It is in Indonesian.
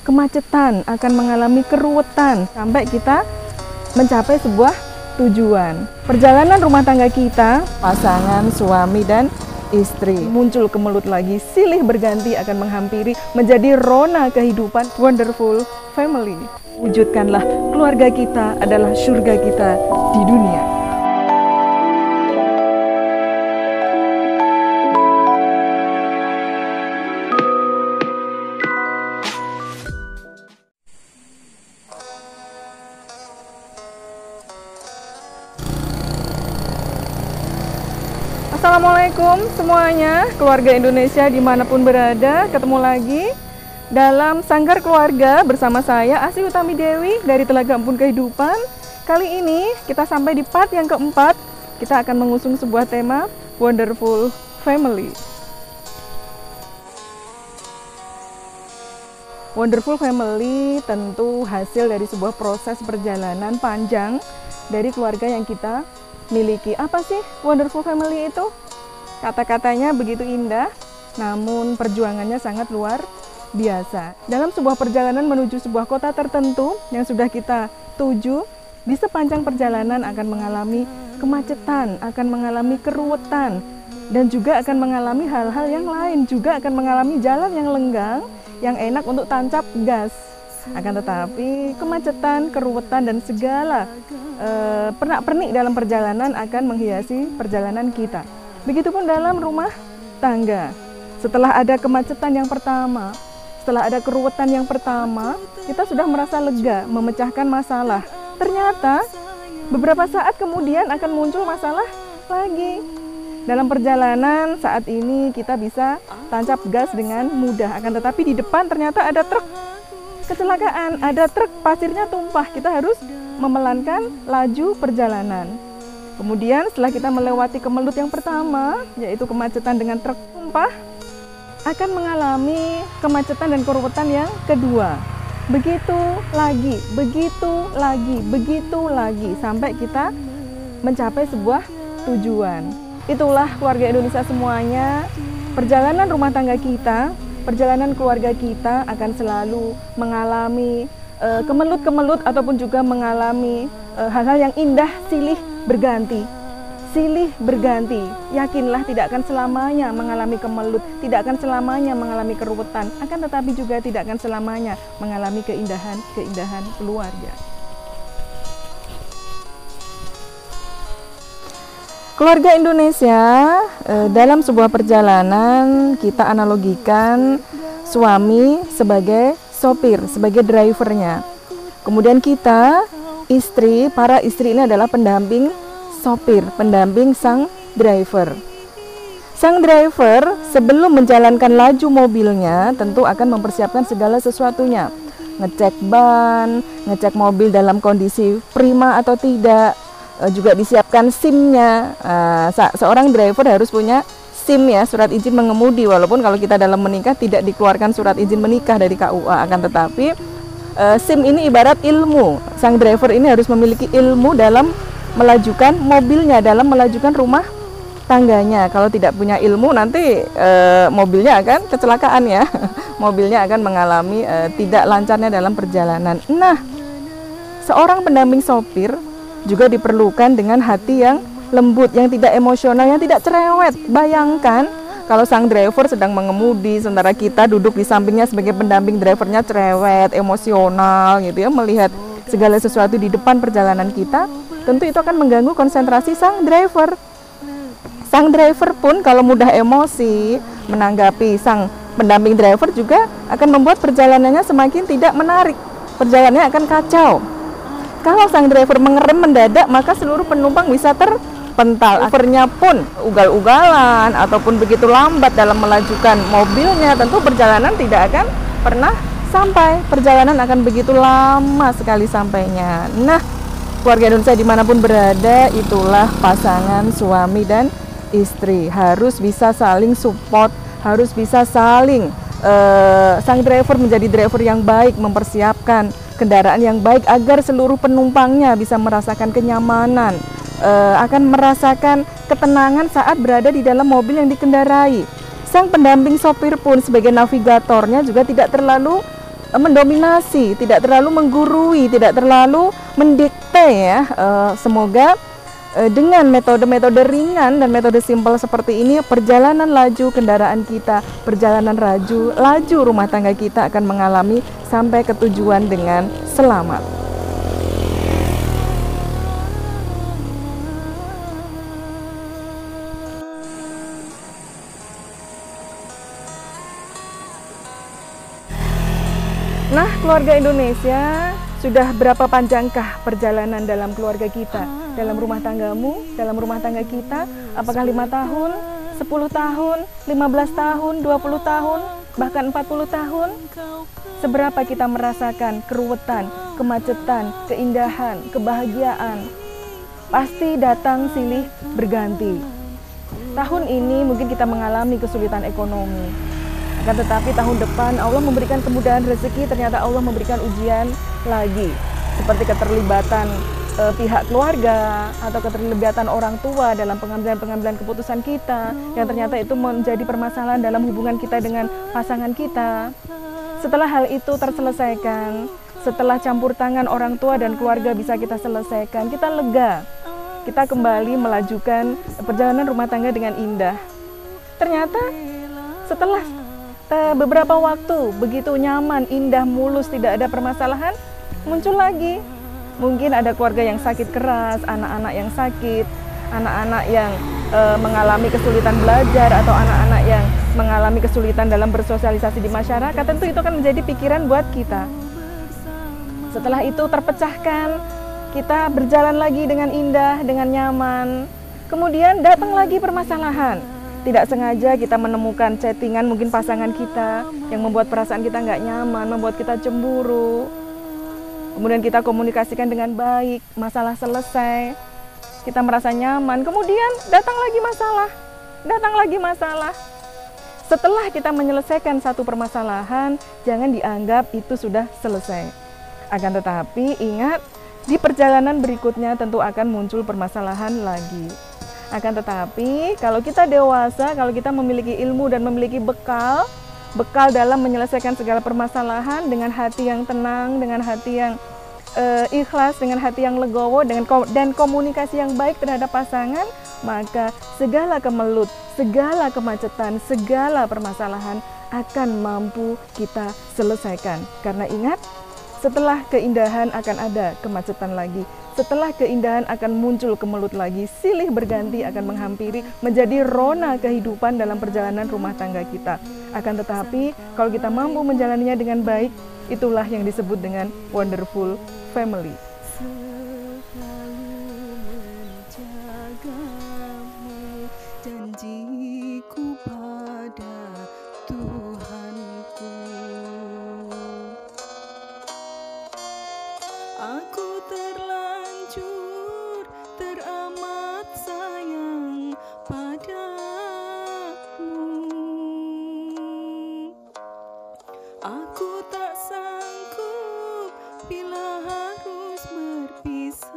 kemacetan, akan mengalami keruwetan sampai kita mencapai sebuah tujuan. Perjalanan rumah tangga kita, pasangan suami dan istri, muncul kemelut lagi, silih berganti akan menghampiri menjadi rona kehidupan wonderful family. Wujudkanlah keluarga kita adalah surga kita di dunia. Assalamualaikum semuanya, keluarga Indonesia dimanapun berada. Ketemu lagi dalam Sanggar Keluarga bersama saya Asih Utami Dewi dari Telaga Embun Kehidupan. Kali ini kita sampai di part yang keempat. Kita akan mengusung sebuah tema Wonderful Family. Wonderful Family tentu hasil dari sebuah proses perjalanan panjang dari keluarga yang kita miliki. Apa sih Wonderful Family itu? Kata-katanya begitu indah, namun perjuangannya sangat luar biasa. Dalam sebuah perjalanan menuju sebuah kota tertentu yang sudah kita tuju, di sepanjang perjalanan akan mengalami kemacetan, akan mengalami keruwetan, dan juga akan mengalami hal-hal yang lain, juga akan mengalami jalan yang lenggang, yang enak untuk tancap gas. Akan tetapi kemacetan, keruwetan, dan segala pernak-pernik dalam perjalanan akan menghiasi perjalanan kita. Begitupun dalam rumah tangga. Setelah ada kemacetan yang pertama, setelah ada keruwetan yang pertama, kita sudah merasa lega memecahkan masalah. Ternyata beberapa saat kemudian akan muncul masalah lagi. Dalam perjalanan saat ini kita bisa tancap gas dengan mudah. Akan tetapi di depan ternyata ada truk kecelakaan, ada truk pasirnya tumpah. Kita harus memelankan laju perjalanan. Kemudian setelah kita melewati kemelut yang pertama, yaitu kemacetan dengan truk tumpah, akan mengalami kemacetan dan keruwetan yang kedua. Begitu lagi, begitu lagi, begitu lagi, sampai kita mencapai sebuah tujuan. Itulah keluarga Indonesia semuanya. Perjalanan rumah tangga kita, perjalanan keluarga kita akan selalu mengalami kemelut-kemelut ataupun juga mengalami hal-hal yang indah silih berganti. Silih berganti. Yakinlah tidak akan selamanya mengalami kemelut, tidak akan selamanya mengalami keruwetan, akan tetapi juga tidak akan selamanya mengalami keindahan keluarga. Keluarga Indonesia dalam sebuah perjalanan kita analogikan suami sebagai sopir, sebagai drivernya. Kemudian kita, istri, para istri ini adalah pendamping sopir, pendamping sang driver. Sang driver sebelum menjalankan laju mobilnya tentu akan mempersiapkan segala sesuatunya. Ngecek ban, ngecek mobil dalam kondisi prima atau tidak, juga disiapkan SIM-nya. Seorang driver harus punya SIM ya, surat izin mengemudi, walaupun kalau kita dalam menikah tidak dikeluarkan surat izin menikah dari KUA, akan tetapi SIM ini ibarat ilmu. Sang driver ini harus memiliki ilmu dalam melajukan mobilnya, dalam melajukan rumah tangganya. Kalau tidak punya ilmu nanti mobilnya akan kecelakaan ya. Mobilnya akan mengalami tidak lancarnya dalam perjalanan. Nah, seorang pendamping sopir juga diperlukan dengan hati yang lembut, yang tidak emosional, yang tidak cerewet. Bayangkan kalau sang driver sedang mengemudi, sementara kita duduk di sampingnya sebagai pendamping drivernya cerewet, emosional gitu ya, melihat segala sesuatu di depan perjalanan kita, tentu itu akan mengganggu konsentrasi sang driver. Sang driver pun kalau mudah emosi menanggapi sang pendamping driver juga akan membuat perjalanannya semakin tidak menarik. Perjalanannya akan kacau. Kalau sang driver mengerem mendadak, maka seluruh penumpang bisa terpental. Drivernya pun ugal-ugalan ataupun begitu lambat dalam melajukan mobilnya, tentu perjalanan tidak akan pernah sampai. Perjalanan akan begitu lama sekali sampainya. Nah, keluarga Indonesia dimanapun berada, itulah pasangan suami dan istri. Harus bisa saling support, harus bisa saling sang driver menjadi driver yang baik, mempersiapkan kendaraan yang baik agar seluruh penumpangnya bisa merasakan kenyamanan, akan merasakan ketenangan saat berada di dalam mobil yang dikendarai. Sang pendamping sopir pun sebagai navigatornya juga tidak terlalu mendominasi, tidak terlalu menggurui, tidak terlalu mendikte ya. Semoga dengan metode-metode ringan dan metode simpel seperti ini, perjalanan laju kendaraan kita, perjalanan laju rumah tangga kita akan mengalami sampai ke tujuan dengan selamat. Nah, keluarga Indonesia, sudah berapa panjangkah perjalanan dalam keluarga kita, dalam rumah tanggamu, dalam rumah tangga kita? Apakah 5 tahun, 10 tahun, 15 tahun, 20 tahun, bahkan 40 tahun? Seberapa kita merasakan keruwetan, kemacetan, keindahan, kebahagiaan? Pasti datang silih berganti. Tahun ini mungkin kita mengalami kesulitan ekonomi. Akan tetapi tahun depan Allah memberikan kemudahan rezeki, ternyata Allah memberikan ujian lagi. Seperti keterlibatan pihak keluarga atau keterlibatan orang tua dalam pengambilan keputusan kita, yang ternyata itu menjadi permasalahan dalam hubungan kita dengan pasangan kita. Setelah hal itu terselesaikan, setelah campur tangan orang tua dan keluarga bisa kita selesaikan, kita lega. Kita kembali melajukan perjalanan rumah tangga dengan indah. Ternyata setelah beberapa waktu begitu nyaman, indah, mulus, tidak ada permasalahan, muncul lagi. Mungkin ada keluarga yang sakit keras, anak-anak yang sakit, anak-anak yang mengalami kesulitan belajar, atau anak-anak yang mengalami kesulitan dalam bersosialisasi di masyarakat. Tentu itu akan menjadi pikiran buat kita. Setelah itu terpecahkan, kita berjalan lagi dengan indah, dengan nyaman. Kemudian datang lagi permasalahan. Tidak sengaja kita menemukan chattingan mungkin pasangan kita yang membuat perasaan kita nggak nyaman, membuat kita cemburu. Kemudian kita komunikasikan dengan baik, masalah selesai, kita merasa nyaman. Kemudian datang lagi masalah. Setelah kita menyelesaikan satu permasalahan, jangan dianggap itu sudah selesai. Akan tetapi ingat, di perjalanan berikutnya tentu akan muncul permasalahan lagi. Akan tetapi kalau kita dewasa, kalau kita memiliki ilmu dan memiliki bekal dalam menyelesaikan segala permasalahan dengan hati yang tenang, dengan hati yang ikhlas, dengan hati yang legowo, dan komunikasi yang baik terhadap pasangan, maka segala kemelut, segala kemacetan, segala permasalahan akan mampu kita selesaikan. Karena ingat, setelah keindahan akan ada kemacetan lagi. Setelah keindahan akan muncul kemelut lagi, silih berganti akan menghampiri, menjadi rona kehidupan dalam perjalanan rumah tangga kita. Akan tetapi, kalau kita mampu menjalaninya dengan baik, itulah yang disebut dengan wonderful family. Janjiku pada Tuhanku, aku terlanjur teramat sayang padamu. Aku tak sanggup bila harus berpisah.